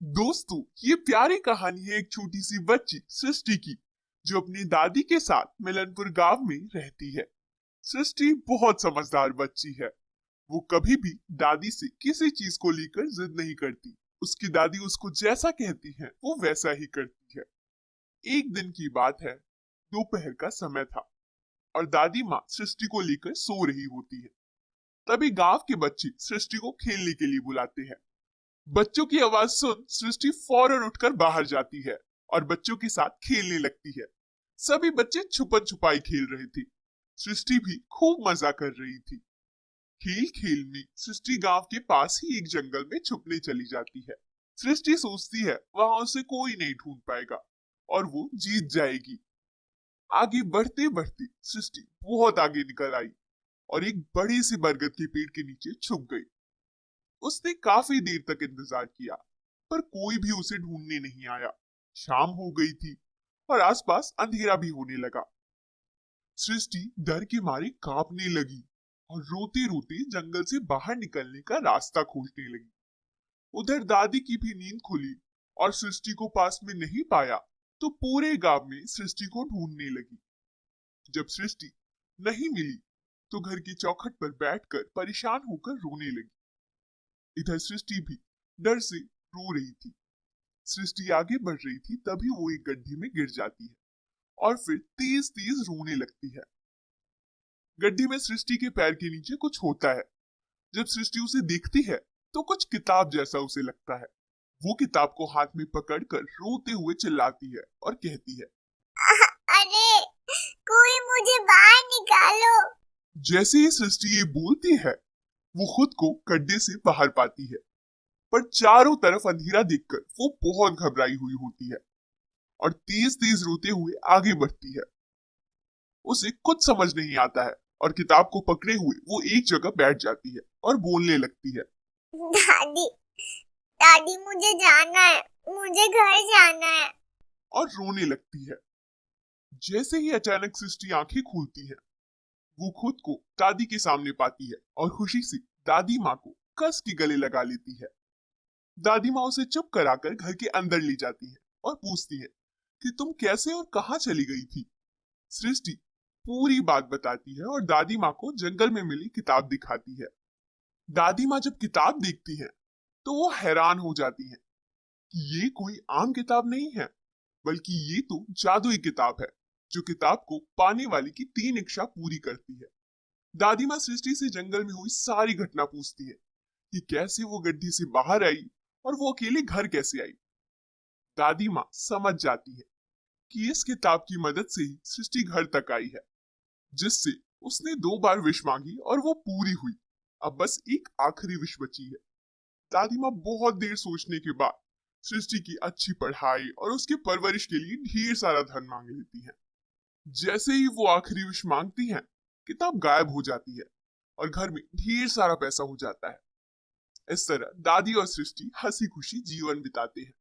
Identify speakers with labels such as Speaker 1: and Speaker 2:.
Speaker 1: दोस्तों, ये प्यारी कहानी है एक छोटी सी बच्ची सृष्टि की, जो अपनी दादी के साथ मिलनपुर गांव में रहती है। सृष्टि बहुत समझदार बच्ची है। वो कभी भी दादी से किसी चीज को लेकर जिद नहीं करती। उसकी दादी उसको जैसा कहती है वो वैसा ही करती है। एक दिन की बात है, दोपहर का समय था और दादी माँ सृष्टि को लेकर सो रही होती है। तभी गांव के बच्चे सृष्टि को खेलने के लिए बुलाते हैं। बच्चों की आवाज सुन सृष्टि फौरन उठकर बाहर जाती है और बच्चों के साथ खेलने लगती है। सभी बच्चे छुपन छुपाई खेल रहे थे। सृष्टि भी खूब मजा कर रही थी। खेल खेल में सृष्टि गांव के पास ही एक जंगल में छुपने चली जाती है। सृष्टि सोचती है वहां उसे कोई नहीं ढूंढ पाएगा और वो जीत जाएगी। आगे बढ़ते बढ़ते सृष्टि बहुत आगे निकल आई और एक बड़े से बरगद के पेड़ के नीचे छुप गई। उसने काफी देर तक इंतजार किया, पर कोई भी उसे ढूंढने नहीं आया। शाम हो गई थी और आसपास अंधेरा भी होने लगा। सृष्टि डर के मारे कांपने लगी और रोते रोते जंगल से बाहर निकलने का रास्ता खोजने लगी। उधर दादी की भी नींद खुली और सृष्टि को पास में नहीं पाया तो पूरे गांव में सृष्टि को ढूंढने लगी। जब सृष्टि नहीं मिली तो घर की चौखट पर बैठकर परेशान होकर रोने लगी। इधर सृष्टि भी डर से रो रही थी। सृष्टि आगे बढ़ रही थी तभी वो एक गड्ढे में गिर जाती है और फिर तेज तेज रोने लगती है। गड्ढे में सृष्टि के पैर के नीचे कुछ होता है। जब सृष्टि उसे देखती है तो कुछ किताब जैसा उसे लगता है। वो किताब को हाथ में पकड़कर रोते हुए चिल्लाती है और कहती है,
Speaker 2: अरे, कोई मुझे बाहर निकालो।
Speaker 1: जैसे ही सृष्टि ये बोलती है वो खुद को गड्ढे से बाहर पाती है, पर चारों तरफ अंधेरा देखकर वो बहुत घबराई हुई होती है और तेज तेज रोते हुए आगे बढ़ती है। उसे कुछ समझ नहीं आता है और किताब को पकड़े हुए वो एक जगह बैठ जाती है और बोलने लगती है,
Speaker 2: दादी, दादी मुझे जाना है, मुझे घर जाना है।
Speaker 1: और रोने लगती है। जैसे ही अचानक सृष्टि आंखें खोलती है वो खुद को दादी के सामने पाती है और खुशी से दादी माँ को कस के गले लगा लेती है। दादी माँ उसे चुप कराकर घर के अंदर ले जाती है और पूछती है कि तुम कैसे और कहाँ चली गई थी। सृष्टि पूरी बात बताती है और दादी माँ को जंगल में मिली किताब दिखाती है। दादी माँ जब किताब देखती है तो वो हैरान हो जाती है कि ये कोई आम किताब नहीं है, बल्कि ये तो जादुई किताब है जो किताब को पाने वाले की 3 इच्छा पूरी करती है। दादी माँ सृष्टि से जंगल में हुई सारी घटना पूछती है कि कैसे वो गड्ढे से बाहर आई और वो अकेले घर कैसे आई। दादी माँ समझ जाती है कि इस किताब की मदद से ही सृष्टि घर तक आई है, जिससे उसने 2 बार विश मांगी और वो पूरी हुई। अब बस एक आखिरी विश बची है। दादी माँ बहुत देर सोचने के बाद सृष्टि की अच्छी पढ़ाई और उसके परवरिश के लिए ढेर सारा धन मांग लेती है। जैसे ही वो आखिरी विश मांगती है, किताब गायब हो जाती है और घर में ढेर सारा पैसा हो जाता है। इस तरह दादी और सृष्टि हंसी खुशी जीवन बिताते हैं।